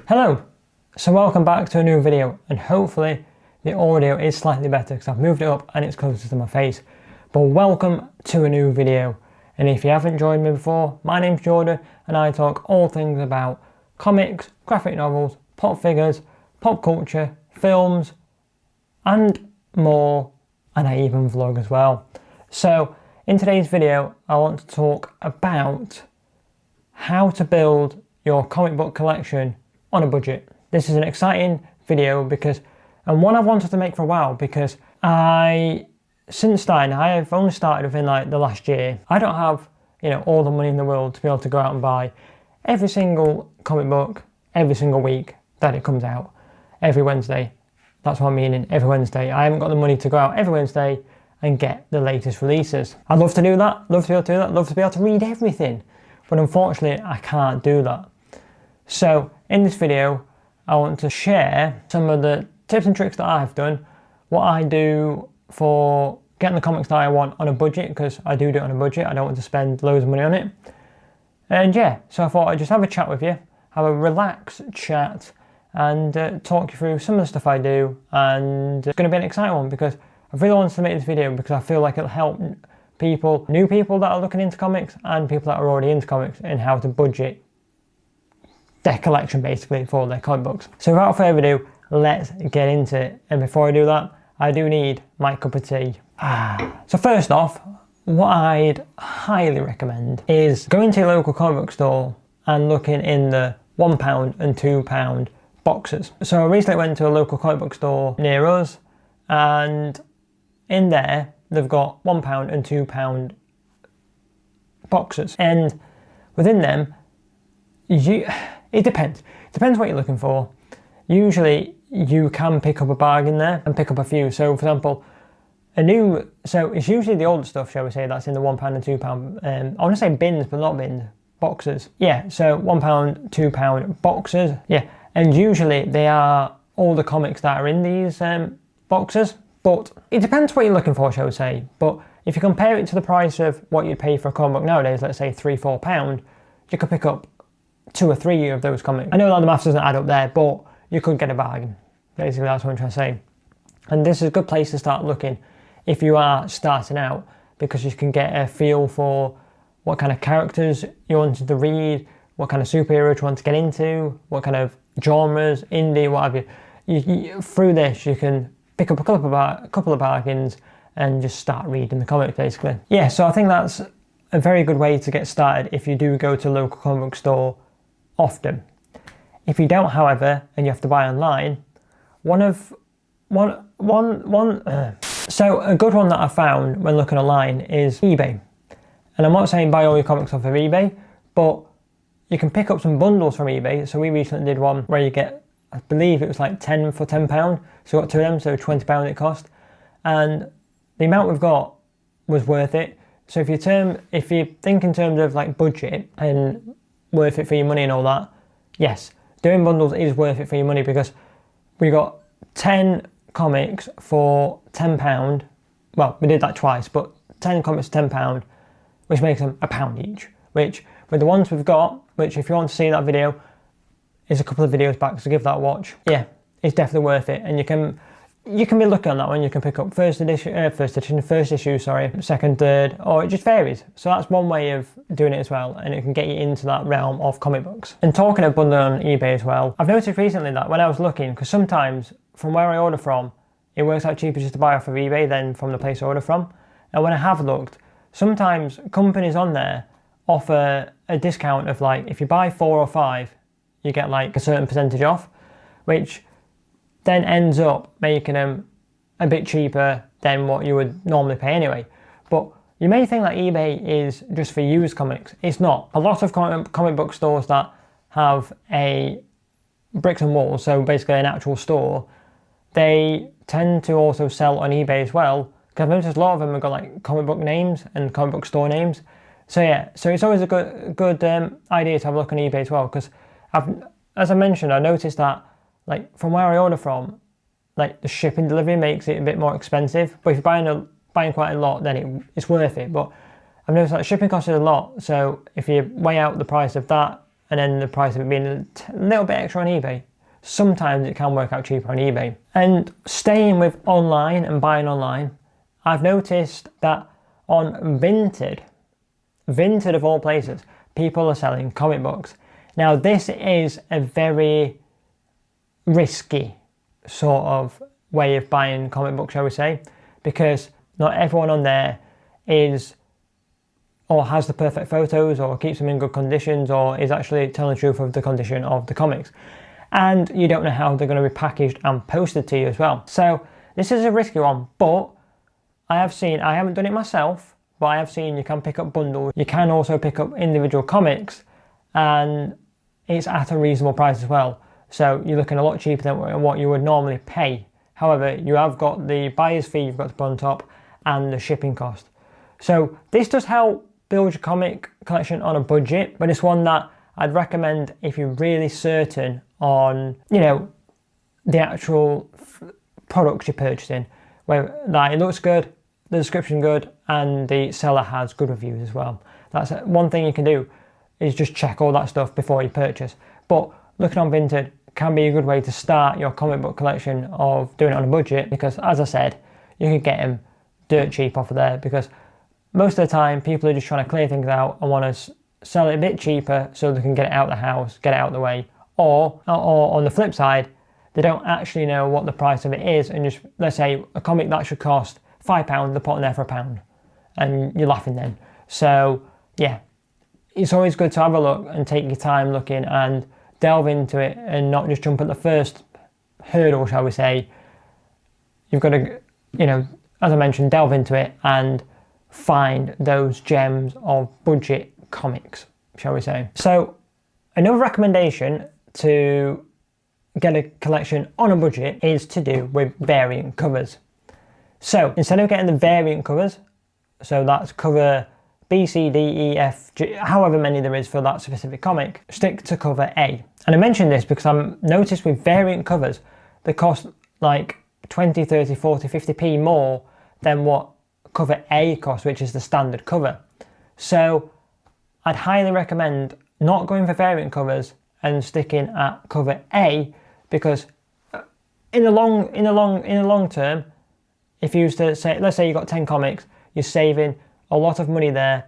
Hello, so welcome back to a new video, and hopefully the audio is slightly better because I've moved it up and it's closer to my face. But welcome to a new video, and if you haven't joined me before, my name's Jordan and I talk all things about comics, graphic novels, pop figures, pop culture, films and more, and I even vlog as well. So in today's video I want to talk about how to build your comic book collection on a budget. This is an exciting video and one I've wanted to make for a while because since starting, I have only started within like the last year. I don't have, all the money in the world to be able to go out and buy every single comic book every single week that it comes out. Every Wednesday. That's what I'm meaning, every Wednesday. I haven't got the money to go out every Wednesday and get the latest releases. I'd love to do that, love to be able to do that, love to be able to read everything. But unfortunately, I can't do that. So in this video, I want to share some of the tips and tricks that I've done, what I do for getting the comics that I want on a budget, because I do it on a budget. I don't want to spend loads of money on it. And yeah, so I thought I'd just have a chat with you, have a relaxed chat, and talk you through some of the stuff I do. And it's going to be an exciting one because I really wanted to make this video because I feel like it'll help people, new people that are looking into comics and people that are already into comics, and how to budget their collection basically for their comic books. So without further ado, let's get into it. And before I do that, I do need my cup of tea. So first off, what I'd highly recommend is going to your local comic book store and looking in the £1 and £2 boxes. So I recently went to a local comic book store near us, and in there they've got £1 and £2 boxes, and within them it depends what you're looking for. Usually you can pick up a bargain there and pick up a few. So for example, so it's usually the older stuff, shall we say, that's in the £1 and £2 I want to say bins, but not bins, boxes. Yeah, so £1, £2 boxes. Yeah, and usually they are all the comics that are in these boxes. But it depends what you're looking for, shall we say. But if you compare it to the price of what you'd pay for a comic book nowadays, let's say £3-4, you could pick up 2 or 3 of those comics. I know that the maths doesn't add up there, but you could get a bargain. Basically, that's what I'm trying to say. And this is a good place to start looking if you are starting out, because you can get a feel for what kind of characters you wanted to read, what kind of superheroes you want to get into, what kind of genres, indie, what have you. Through this, you can pick up a couple of bargains and just start reading the comics, basically. Yeah, so I think that's a very good way to get started if you do go to a local comic book store often. If you don't, however, and you have to buy online, so a good one that I found when looking online is eBay. And I'm not saying buy all your comics off of eBay, but you can pick up some bundles from eBay. So we recently did one where you get, I believe it was like 10 for £10. So we got 2 of them, so £20 it cost. And the amount we've got was worth it. So if you think in terms of like budget and worth it for your money and all that, yes, doing bundles is worth it for your money, because we got 10 comics for £10. Well, we did that twice, but 10 comics for £10, which makes them £1 each. Which, with the ones we've got, which if you want to see that video, is a couple of videos back, so give that a watch. Yeah, it's definitely worth it, and you can be looking on that one. You can pick up first issue, second, third, or it just varies. So that's one way of doing it as well, and it can get you into that realm of comic books. And talking of bundling on eBay as well, I've noticed recently that when I was looking, because sometimes from where I order from, it works out cheaper just to buy off of eBay than from the place I order from. And when I have looked, sometimes companies on there offer a discount of like, if you buy 4 or 5, you get like a certain percentage off, which then ends up making them a bit cheaper than what you would normally pay anyway. But you may think that eBay is just for used comics. It's not. A lot of comic book stores that have a bricks and walls, so basically an actual store, they tend to also sell on eBay as well, because I've noticed a lot of them have got like comic book names and comic book store names. So yeah, so it's always a good idea to have a look on eBay as well, because as I mentioned, I noticed that like from where I order from, like the shipping delivery makes it a bit more expensive. But if you're buying quite a lot, then it's worth it. But I've noticed that shipping costs a lot. So if you weigh out the price of that and then the price of it being a little bit extra on eBay, sometimes it can work out cheaper on eBay. And staying with online and buying online, I've noticed that on Vinted of all places, people are selling comic books. Now this is a very risky sort of way of buying comic books, shall we say, because not everyone on there is or has the perfect photos or keeps them in good conditions or is actually telling the truth of the condition of the comics. And you don't know how they're going to be packaged and posted to you as well. So this is a risky one, but I haven't done it myself, but I have seen you can pick up bundles. You can also pick up individual comics, and it's at a reasonable price as well. So you're looking a lot cheaper than what you would normally pay. However, you have got the buyer's fee you've got to put on top and the shipping cost. So this does help build your comic collection on a budget, but it's one that I'd recommend if you're really certain on, you know, the actual products you're purchasing, where like it looks good, the description good, and the seller has good reviews as well. That's one thing you can do, is just check all that stuff before you purchase. But looking on Vinted can be a good way to start your comic book collection of doing it on a budget, because as I said, you can get them dirt cheap off of there, because most of the time people are just trying to clear things out and want to sell it a bit cheaper so they can get it out of the house, get it out of the way. Or on the flip side, they don't actually know what the price of it is, and just, let's say a comic that should cost £5, they're putting there for £1, and you're laughing then. So yeah, it's always good to have a look and take your time looking and delve into it and not just jump at the first hurdle, shall we say. You've got to, you know, as I mentioned, delve into it and find those gems of budget comics, shall we say. So another recommendation to get a collection on a budget is to do with variant covers. So instead of getting the variant covers, so that's cover B, C, D, E, F, G, however many there is for that specific comic, stick to cover A. And I mention this because I've noticed with variant covers, they cost like 20, 30, 40, 50p more than what cover A costs, which is the standard cover. So I'd highly recommend not going for variant covers and sticking at cover A, because in the long term, if you used to say, let's say you got 10 comics, you're saving a lot of money there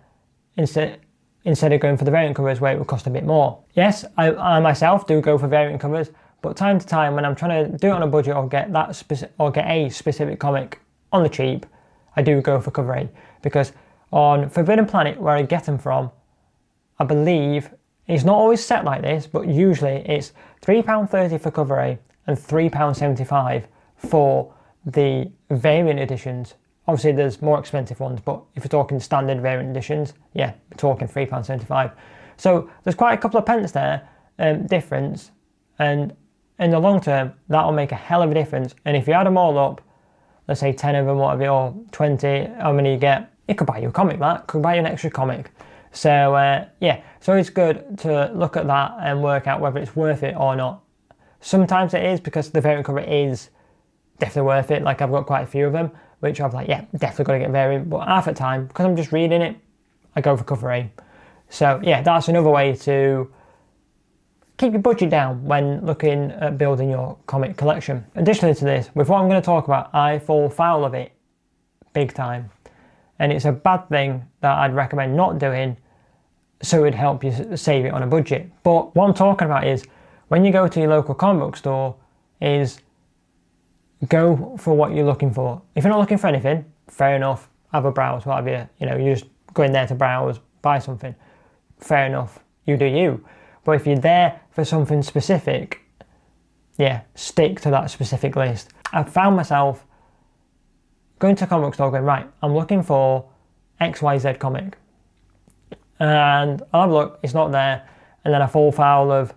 instead of going for the variant covers where it would cost a bit more. Yes, I myself do go for variant covers, but time to time when I'm trying to do it on a budget or get a specific comic on the cheap, I do go for cover A, because on Forbidden Planet, where I get them from, I believe it's not always set like this, but usually it's £3.30 for cover A and £3.75 for the variant editions. Obviously there's more expensive ones, but if you're talking standard variant editions, yeah, we're talking £3.75. So there's quite a couple of pence there difference, and in the long term that'll make a hell of a difference. And if you add them all up, let's say 10 of them, whatever, or 20, how many you get, it could buy you a comic, that could buy you an extra comic. So yeah, so it's good to look at that and work out whether it's worth it or not. Sometimes it is, because the variant cover is definitely worth it. Like I've got quite a few of them, which I'm like, yeah, definitely got to get variant. But half the time, because I'm just reading it, I go for cover A. So yeah, that's another way to keep your budget down when looking at building your comic collection. Additionally to this, with what I'm going to talk about, I fall foul of it big time. And it's a bad thing that I'd recommend not doing, so it would help you save it on a budget. But what I'm talking about is, when you go to your local comic book store, is go for what you're looking for. If you're not looking for anything, fair enough, have a browse, whatever, you know, you just go in there to browse, buy something, fair enough, you do you. But if you're there for something specific, yeah, stick to that specific list. I've found myself going to a comic book store going, right, I'm looking for XYZ comic. And I'll have a look, it's not there. And then I fall foul of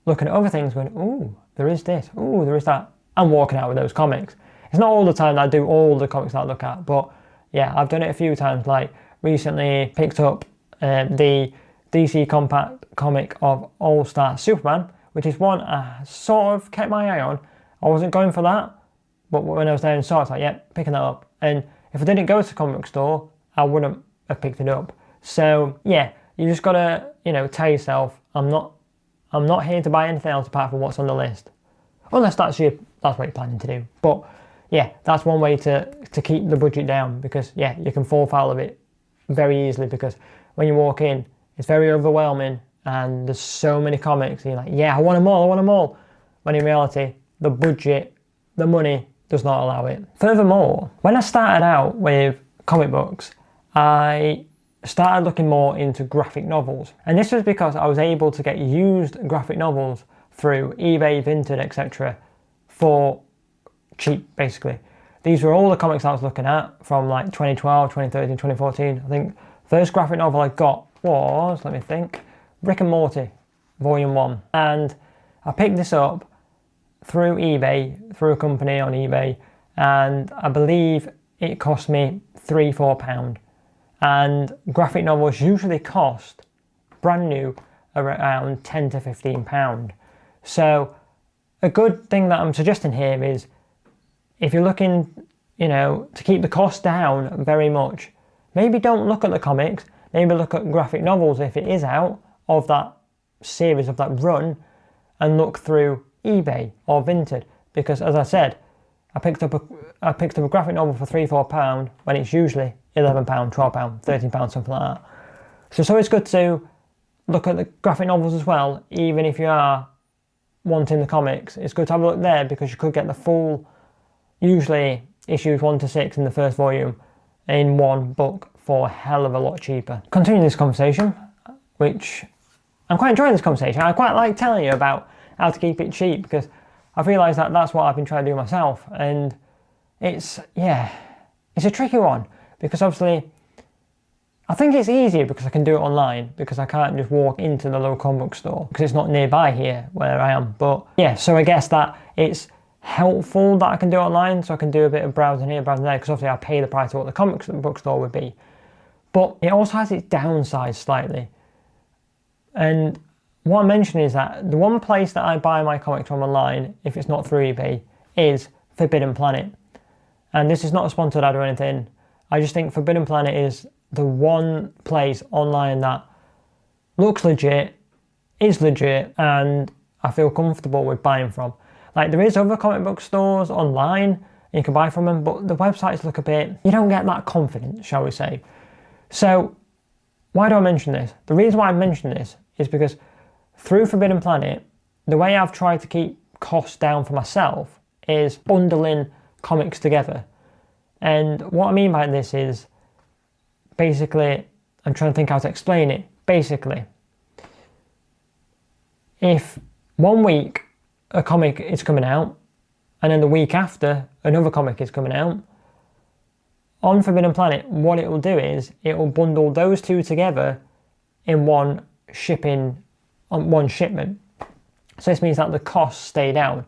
looking at other things going, ooh, there is this, ooh, there is that. I'm walking out with those comics. It's not all the time that I do all the comics that I look at, but yeah, I've done it a few times. Like recently picked up the DC Compact comic of All-Star Superman, which is one I sort of kept my eye on. I wasn't going for that, but when I was there and saw it, I was like, yeah, picking that up. And if I didn't go to the comic book store, I wouldn't have picked it up. So yeah, you just gotta, you know, tell yourself, I'm not here to buy anything else apart from what's on the list. Unless that's what you're planning to do. But yeah, that's one way to keep the budget down, because yeah, you can fall foul of it very easily, because when you walk in, it's very overwhelming and there's so many comics and you're like, yeah, I want them all. When in reality, the budget, the money does not allow it. Furthermore, when I started out with comic books, I started looking more into graphic novels. And this was because I was able to get used graphic novels through eBay, Vinted, etc. for cheap, basically. These were all the comics I was looking at from like 2012, 2013, 2014. I think first graphic novel I got was, let me think, Rick and Morty, Volume 1. And I picked this up through eBay, through a company on eBay, and I believe it cost me £3-4. And graphic novels usually cost, brand new, around £10 to £15. So a good thing that I'm suggesting here is, if you're looking, to keep the cost down very much, maybe don't look at the comics, maybe look at graphic novels if it is out of that series, of that run, and look through eBay or Vinted. Because as I said, I picked up a graphic novel for £3-4 when it's usually £11, £12, £13, something like that. So it's always good to look at the graphic novels as well, even if you are wanting the comics. It's good to have a look there, because you could get the full, usually issues 1 to 6 in the first volume, in one book for a hell of a lot cheaper. Continuing this conversation, which I'm quite enjoying this conversation. I quite like telling you about how to keep it cheap, because I've realised that that's what I've been trying to do myself, and it's a tricky one, because obviously I think it's easier because I can do it online, because I can't just walk into the local comic book store because it's not nearby here where I am. But yeah, so I guess that it's helpful that I can do it online, so I can do a bit of browsing here, browsing there, because obviously I pay the price of what the comic book store would be. But it also has its downsides slightly. And what I'm mentioning is that the one place that I buy my comics from online, if it's not through eBay, is Forbidden Planet. And this is not a sponsored ad or anything. I just think Forbidden Planet is the one place online that looks legit, is legit, and I feel comfortable with buying from. Like, there is other comic book stores online, and you can buy from them, but the websites look a bit, you don't get that confidence, shall we say. So, why do I mention this? The reason why I mention this is because through Forbidden Planet, the way I've tried to keep costs down for myself is bundling comics together. And what I mean by this is, basically, I'm trying to think how to explain it. Basically, if 1 week a comic is coming out, and then the week after another comic is coming out, on Forbidden Planet, what it will do is it will bundle those two together in one shipment. So this means that the costs stay down.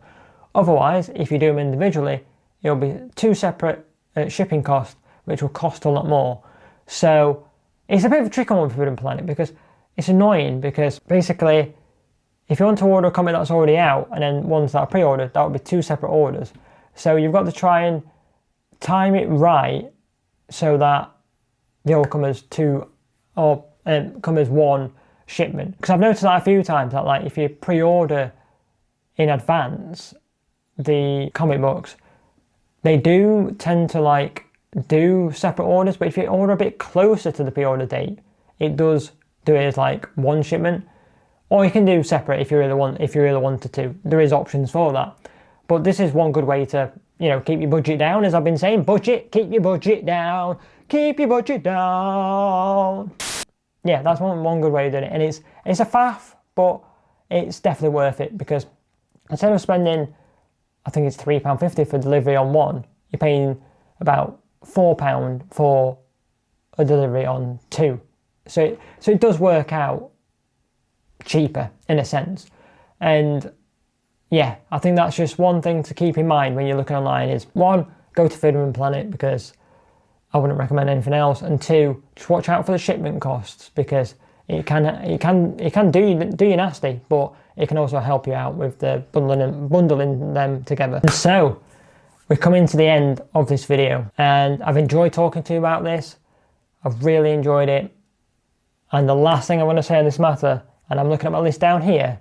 Otherwise, if you do them individually, it'll be two separate shipping costs, which will cost a lot more. So it's a bit of a tricky one for Forbidden Planet, because it's annoying, because basically if you want to order a comic that's already out and then ones that are pre-ordered, that would be two separate orders. So you've got to try and time it right so that they all come as two, or come as one shipment. Because I've noticed that a few times, that like if you pre-order in advance the comic books, they do tend to like do separate orders, but if you order a bit closer to the pre-order date, it does do it as like one shipment. Or you can do separate if you really wanted to. There is options for that. But this is one good way to, keep your budget down, as I've been saying. Keep your budget down. Keep your budget down. Yeah, that's one good way of doing it. And it's a faff, but it's definitely worth it, because instead of spending, I think it's £3.50 for delivery on one, you're paying about £4 for a delivery on two. So it does work out cheaper in a sense. And yeah, I think that's just one thing to keep in mind when you're looking online is, one, go to Forbidden Planet, because I wouldn't recommend anything else, and two, just watch out for the shipment costs, because it can do you nasty, but it can also help you out with the bundling them together. And so we're coming to the end of this video, and I've enjoyed talking to you about this. I've really enjoyed it, and the last thing I want to say on this matter and I'm looking at my list down here,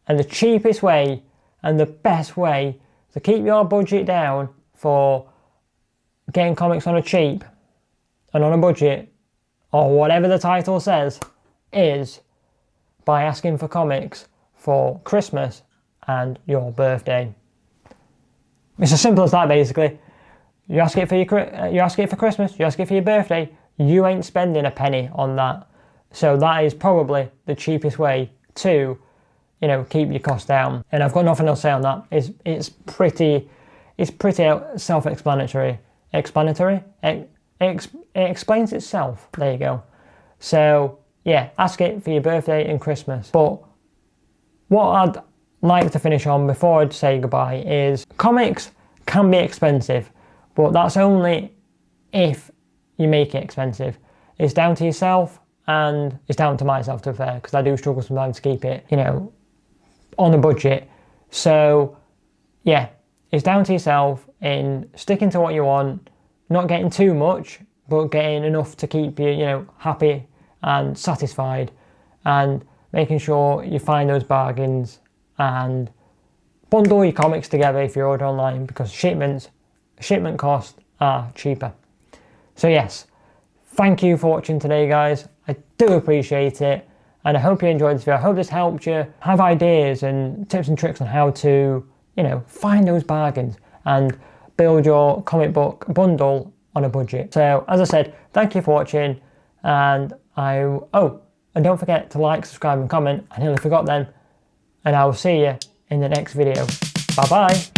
and the cheapest way and the best way to keep your budget down for getting comics on a cheap and on a budget, or whatever the title says, is by asking for comics for Christmas and your birthday. It's as simple as that, basically. You ask it for Christmas, you ask it for your birthday, you ain't spending a penny on that. So that is probably the cheapest way to, you know, keep your costs down. And I've got nothing else to say on that. It's pretty self-explanatory. It explains itself. There you go. So yeah, ask it for your birthday and Christmas. But what I'd like to finish on before I say goodbye is comics can be expensive, but that's only if you make it expensive. It's down to yourself, and it's down to myself, to be fair, because I do struggle sometimes to keep it, you know, on a budget. So yeah, it's down to yourself in sticking to what you want, not getting too much, but getting enough to keep you, you know, happy and satisfied, and making sure you find those bargains and bundle your comics together if you order online, because shipment costs are cheaper. So yes, thank you for watching today, guys. I do appreciate it, and I hope you enjoyed this video. I hope this helped you have ideas and tips and tricks on how to, you know, find those bargains and build your comic book bundle on a budget. So as I said, thank you for watching, and and don't forget to like, subscribe and comment. I nearly forgot then, and I will see you in the next video. Bye bye.